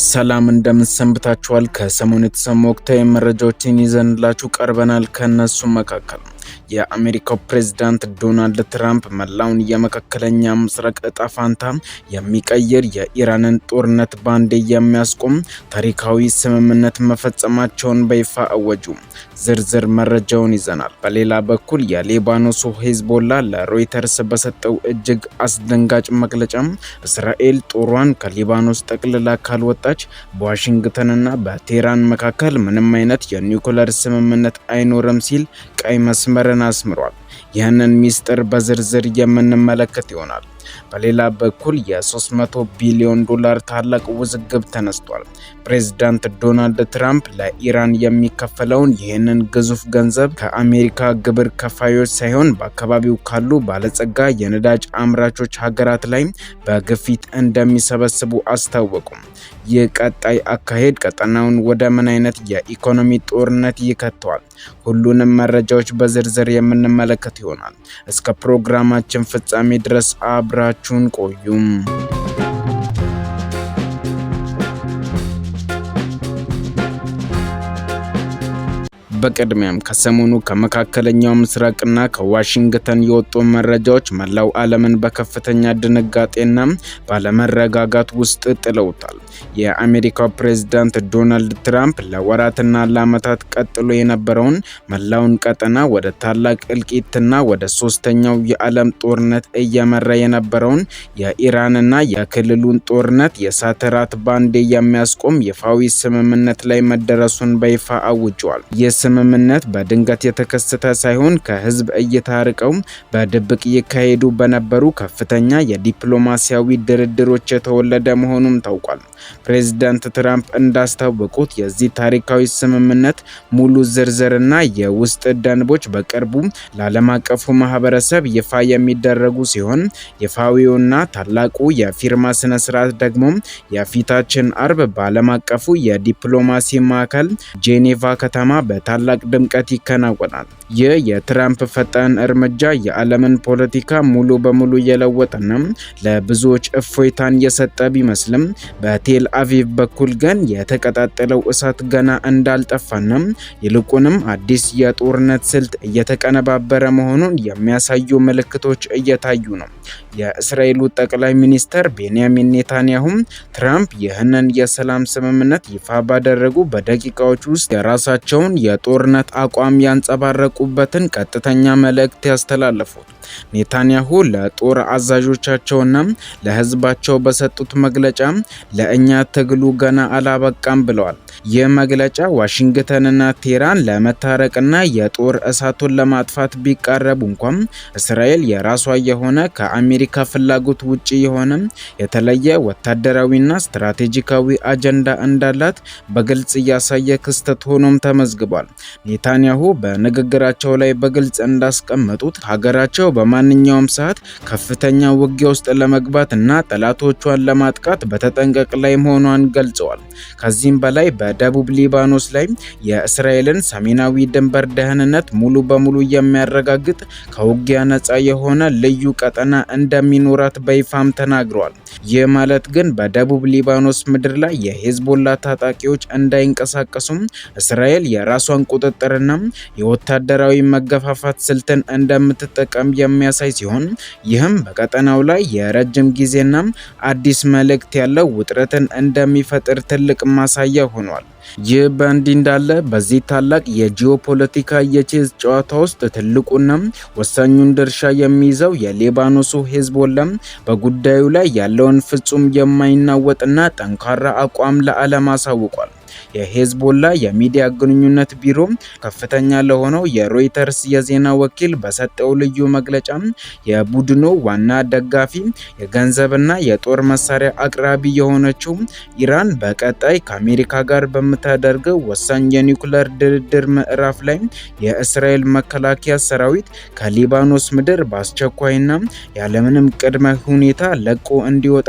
ሰላም እንደምንሰንብታችኋል። ከሰሞኑ የተሰሙ ወቅታዊ መረጃዎችን ይዘንላችሁ ቀርበናል። ከነሱ መካከል የአሜሪካው ፕሬዝዳንት ዶናልድ ትራምፕ መላውን የመካከለኛ ምስራቅ እጣ ፋንታ የሚቀይር የኢራንን ጦርነት ባንዴ የሚያስቆም ታሪካዊ ስምምነት መፈጸማቸውን በይፋ አወጁ። ዝርዝር መረጃውን ይዘናል። በሌላ በኩል የሊባኖሱ ሂዝቦላ ለሮይተርስ በሰጠው እጅግ አስደንጋጭ መግለጫ እስራኤል ጦሯን ከሊባኖስ ጠቅልላ ካልወጣች በዋሽንግተንና በቴህራን መካከል ምንም አይነት የኒውክሌር ስምምነት አይኖርም ሲል ቀይ መስመርን አስምሯል። ይህንን ሚስጥር በዝርዝር የምንመለከት ይሆናል። በሌላ በኩል የ300 ቢሊዮን ዶላር ታላቅ ውዝግብ ተነስቷል። ፕሬዝዳንት ዶናልድ ትራምፕ ለኢራን የሚከፈለውን ይህንን ግዙፍ ገንዘብ ከአሜሪካ ግብር ከፋዮች ሳይሆን በአካባቢው ካሉ ባለጸጋ የነዳጅ አምራቾች ሀገራት ላይ በግፊት እንደሚሰበስቡ አስታወቁ። ይህ ቀጣይ አካሄድ ቀጠናውን ወደ ምን አይነት የኢኮኖሚ ጦርነት ይከተዋል? ሁሉንም መረጃዎች በዝርዝር የምንመለከት ይሆናል። እስከ ፕሮግራማችን ፍጻሜ ድረስ አብራችሁን ቆዩም። በቅድሚያም ከሰሞኑ ከመካከለኛው ምስራቅና ከዋሽንግተን የወጡ መረጃዎች መላው ዓለምን በከፍተኛ ድንጋጤና ባለመረጋጋት ውስጥ ጥለውታል። የአሜሪካው ፕሬዝዳንት ዶናልድ ትራምፕ ለወራትና ለዓመታት ቀጥሎ የነበረውን መላውን ቀጠና ወደ ታላቅ እልቂትና ወደ ሶስተኛው የዓለም ጦርነት እየመራ የነበረውን የኢራንና የክልሉን ጦርነት የእሳት ራት ባንዴ የሚያስቆም ይፋዊ ስምምነት ላይ መደረሱን በይፋ አውጇል። ስምምነት በድንገት የተከሰተ ሳይሆን ከህዝብ እይታ ርቀው በድብቅ ይካሄዱ በነበሩ ከፍተኛ የዲፕሎማሲያዊ ድርድሮች የተወለደ መሆኑም ታውቋል። ፕሬዝዳንት ትራምፕ እንዳስታወቁት የዚህ ታሪካዊ ስምምነት ሙሉ ዝርዝርና የውስጥ ደንቦች በቅርቡ ለዓለም አቀፉ ማህበረሰብ ይፋ የሚደረጉ ሲሆን ይፋዊውና ታላቁ የፊርማ ስነ ስርዓት ደግሞ የፊታችን አርብ በዓለም አቀፉ የዲፕሎማሲ ማዕከል ጄኔቫ ከተማ በታላቅ ድምቀት ይከናወናል። ይህ የትራምፕ ፈጣን እርምጃ የዓለምን ፖለቲካ ሙሉ በሙሉ የለወጠና ለብዙዎች እፎይታን የሰጠ ቢመስልም በቴል አቪቭ በኩል ግን የተቀጣጠለው እሳት ገና እንዳልጠፋና ይልቁንም አዲስ የጦርነት ስልት እየተቀነባበረ መሆኑን የሚያሳዩ ምልክቶች እየታዩ ነው። የእስራኤሉ ጠቅላይ ሚኒስትር ቤንያሚን ኔታንያሁ ትራምፕ ይህንን የሰላም ስምምነት ይፋ ባደረጉ በደቂቃዎች ውስጥ የራሳቸውን የጦርነት አቋም ያንጸባረቁበትን ቀጥተኛ መልእክት ያስተላለፉት ኔታንያሁ ለጦር አዛዦቻቸውና ለህዝባቸው በሰጡት መግለጫ ለእኛ ትግሉ ገና አላበቃም ብለዋል። ይህ መግለጫ ዋሽንግተንና ቴህራን ለመታረቅና የጦር እሳቱን ለማጥፋት ቢቃረቡ እንኳን እስራኤል የራሷ የሆነ ከአሜሪካ ፍላጎት ውጪ የሆነ የተለየ ወታደራዊና ስትራቴጂካዊ አጀንዳ እንዳላት በግልጽ ያሳየ ክስተት ሆኖም ተመዝግቧል። ኔታንያሁ በንግግራቸው ላይ በግልጽ እንዳስቀመጡት ሀገራቸው በማንኛውም ሰዓት ከፍተኛ ውጊያ ውስጥ ለመግባት እና ጠላቶቿን ለማጥቃት በተጠንቀቅ ላይ መሆኗን ገልጸዋል። ከዚህም በላይ በደቡብ ሊባኖስ ላይ የእስራኤልን ሰሜናዊ ድንበር ደህንነት ሙሉ በሙሉ የሚያረጋግጥ ከውጊያ ነፃ የሆነ ልዩ ቀጠና እንደሚኖራት በይፋም ተናግረዋል። ይህ ማለት ግን በደቡብ ሊባኖስ ምድር ላይ የሂዝቦላ ታጣቂዎች እንዳይንቀሳቀሱም እስራኤል የራሷን ቁጥጥርና የወታደራዊ መገፋፋት ስልትን እንደምትጠቀም የሚያሳይ ሲሆን ይህም በቀጠናው ላይ የረጅም ጊዜና አዲስ መልእክት ያለው ውጥረትን እንደሚፈጥር ትልቅ ማሳያ ሆኗል። ይህ በእንዲህ እንዳለ በዚህ ታላቅ የጂኦፖለቲካ የቼዝ ጨዋታ ውስጥ ትልቁና ወሳኙን ድርሻ የሚይዘው የሊባኖሱ ሂዝቦላ በጉዳዩ ላይ ያለውን ፍጹም የማይናወጥና ጠንካራ አቋም ለዓለም አሳውቋል። የሂዝቦላ የሚዲያ ግንኙነት ቢሮ ከፍተኛ ለሆነው የሮይተርስ የዜና ወኪል በሰጠው ልዩ መግለጫ የቡድኑ ዋና ደጋፊ የገንዘብና የጦር መሳሪያ አቅራቢ የሆነችው ኢራን በቀጣይ ከአሜሪካ ጋር በምታደርገው ወሳኝ የኒውክሌር ድርድር ምዕራፍ ላይ የእስራኤል መከላከያ ሰራዊት ከሊባኖስ ምድር በአስቸኳይና ያለምንም ቅድመ ሁኔታ ለቆ እንዲወጣ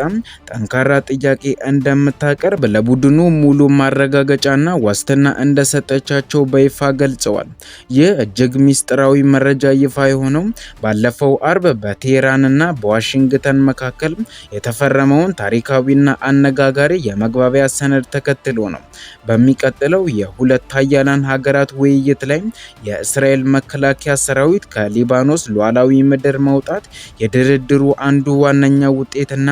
ጠንካራ ጥያቄ እንደምታቀርብ ለቡድኑ ሙሉ ማረጋ ማረጋገጫና ዋስትና እንደሰጠቻቸው በይፋ ገልጸዋል። ይህ እጅግ ሚስጥራዊ መረጃ ይፋ የሆነው ባለፈው አርብ በቴህራንና በዋሽንግተን መካከል የተፈረመውን ታሪካዊና አነጋጋሪ የመግባቢያ ሰነድ ተከትሎ ነው። በሚቀጥለው የሁለት ኃያላን ሀገራት ውይይት ላይ የእስራኤል መከላከያ ሰራዊት ከሊባኖስ ሉዓላዊ ምድር መውጣት የድርድሩ አንዱ ዋነኛ ውጤትና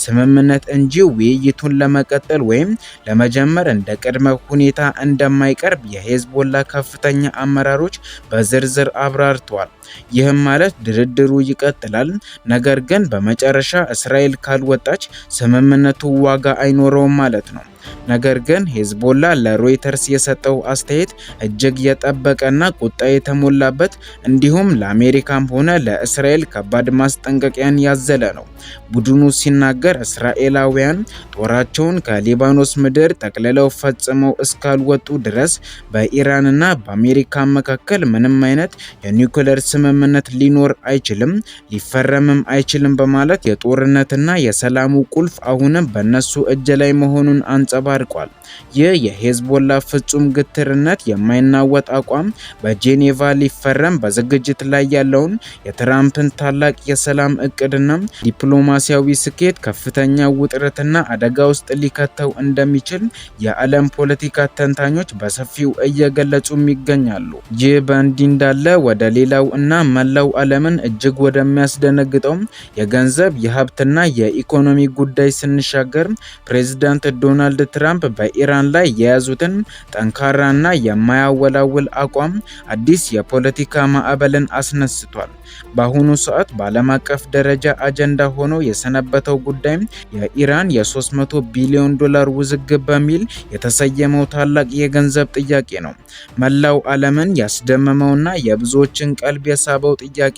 ስምምነት እንጂ ውይይቱን ለመቀጠል ወይም ለመጀመር እንደ ቅድመ ሁኔታ እንደማይቀርብ የሄዝቦላ ከፍተኛ አመራሮች በዝርዝር አብራርተዋል። ይህም ማለት ድርድሩ ይቀጥላል፣ ነገር ግን በመጨረሻ እስራኤል ካልወጣች ስምምነቱ ዋጋ አይኖረውም ማለት ነው። ነገር ግን ሄዝቦላ ለሮይተርስ የሰጠው አስተያየት እጅግ የጠበቀና ቁጣ የተሞላበት እንዲሁም ለአሜሪካም ሆነ ለእስራኤል ከባድ ማስጠንቀቂያን ያዘለ ነው። ቡድኑ ሲናገር እስራኤላውያን ጦራቸውን ከሊባኖስ ምድር ጠቅልለው ፈጽመው እስካልወጡ ድረስ በኢራንና በአሜሪካ መካከል ምንም አይነት የኒውክሌር ስምምነት ሊኖር አይችልም፣ ሊፈረምም አይችልም በማለት የጦርነትና የሰላሙ ቁልፍ አሁንም በእነሱ እጅ ላይ መሆኑን አንጸባርቋል። ይህ የሄዝቦላ ፍጹም ግትርነት የማይናወጥ አቋም በጄኔቫ ሊፈረም በዝግጅት ላይ ያለውን የትራምፕን ታላቅ የሰላም እቅድና ዲፕሎማሲያዊ ስኬት ከፍተኛ ውጥረትና አደጋ ውስጥ ሊከተው እንደሚችል የዓለም ፖለቲካ ተንታኞች በሰፊው እየገለጹም ይገኛሉ። ይህ በእንዲህ እንዳለ ወደ ሌላው እና መላው ዓለምን እጅግ ወደሚያስደነግጠው የገንዘብ የሀብትና የኢኮኖሚ ጉዳይ ስንሻገር ፕሬዝዳንት ዶናልድ ትራምፕ በኢራን ላይ የያዙትን ጠንካራና የማያወላውል አቋም አዲስ የፖለቲካ ማዕበልን አስነስቷል። በአሁኑ ሰዓት በዓለም አቀፍ ደረጃ አጀንዳ ሆኖ የሰነበተው ጉዳይ የኢራን የ300 ቢሊዮን ዶላር ውዝግብ በሚል የተሰየመው ታላቅ የገንዘብ ጥያቄ ነው። መላው ዓለምን ያስደመመውና የብዙዎችን ቀልብ የሳበው ጥያቄ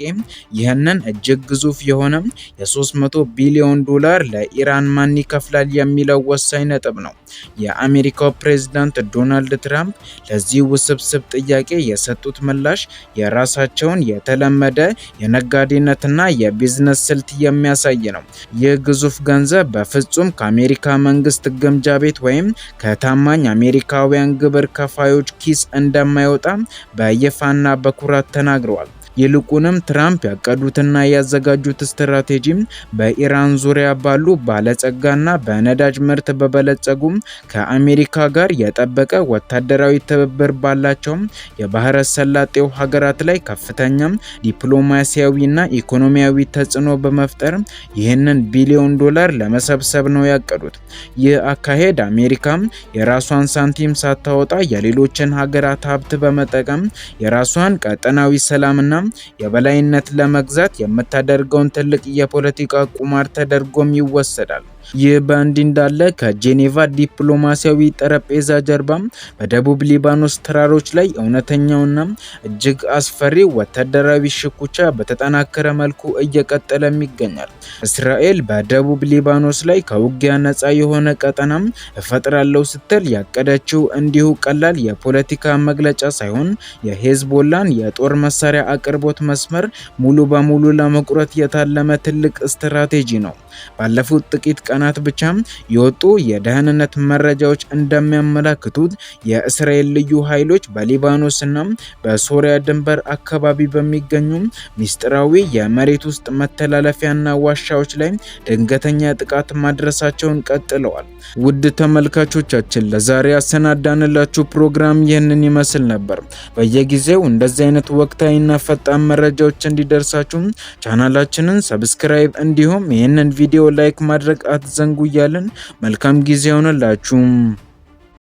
ይህንን እጅግ ግዙፍ የሆነ የ300 ቢሊዮን ዶላር ለኢራን ማን ይከፍላል የሚለው ወሳኝ ነጥብ ነው። የአሜሪካው ፕሬዝዳንት ዶናልድ ትራምፕ ለዚህ ውስብስብ ጥያቄ የሰጡት ምላሽ የራሳቸውን የተለመደ የነጋዴነትና የቢዝነስ ስልት የሚያሳይ ነው። ይህ ግዙፍ ገንዘብ በፍጹም ከአሜሪካ መንግስት ግምጃ ቤት ወይም ከታማኝ አሜሪካውያን ግብር ከፋዮች ኪስ እንደማይወጣ በይፋና በኩራት ተናግረዋል። ይልቁንም ትራምፕ ያቀዱትና ያዘጋጁት ስትራቴጂ በኢራን ዙሪያ ባሉ ባለጸጋና በነዳጅ ምርት በበለጸጉ ከአሜሪካ ጋር የጠበቀ ወታደራዊ ትብብር ባላቸው የባህረ ሰላጤው ሀገራት ላይ ከፍተኛ ዲፕሎማሲያዊና ኢኮኖሚያዊ ተጽዕኖ በመፍጠር ይህንን ቢሊዮን ዶላር ለመሰብሰብ ነው ያቀዱት። ይህ አካሄድ አሜሪካ የራሷን ሳንቲም ሳታወጣ የሌሎችን ሀገራት ሀብት በመጠቀም የራሷን ቀጠናዊ ሰላምና የበላይነት ለመግዛት የምታደርገውን ትልቅ የፖለቲካ ቁማር ተደርጎም ይወሰዳል። ይህ በእንዲህ እንዳለ ከጄኔቫ ዲፕሎማሲያዊ ጠረጴዛ ጀርባ በደቡብ ሊባኖስ ተራሮች ላይ እውነተኛውና እጅግ አስፈሪ ወታደራዊ ሽኩቻ በተጠናከረ መልኩ እየቀጠለም ይገኛል። እስራኤል በደቡብ ሊባኖስ ላይ ከውጊያ ነፃ የሆነ ቀጠና እፈጥራለሁ ስትል ያቀደችው እንዲሁ ቀላል የፖለቲካ መግለጫ ሳይሆን የሄዝቦላን የጦር መሳሪያ አቅርቦት መስመር ሙሉ በሙሉ ለመቁረጥ የታለመ ትልቅ ስትራቴጂ ነው። ባለፉት ጥቂት ቀናት ብቻ የወጡ የደህንነት መረጃዎች እንደሚያመለክቱት የእስራኤል ልዩ ኃይሎች በሊባኖስና በሶሪያ ድንበር አካባቢ በሚገኙ ሚስጥራዊ የመሬት ውስጥ መተላለፊያና ዋሻዎች ላይ ድንገተኛ ጥቃት ማድረሳቸውን ቀጥለዋል። ውድ ተመልካቾቻችን ለዛሬ ያሰናዳንላችሁ ፕሮግራም ይህንን ይመስል ነበር። በየጊዜው እንደዚህ አይነት ወቅታዊና ፈጣን መረጃዎች እንዲደርሳችሁ ቻናላችንን ሰብስክራይብ እንዲሁም ይህንን ቪዲዮ ላይክ ማድረግ አትዘንጉ እያልን መልካም ጊዜ ሆነላችሁ።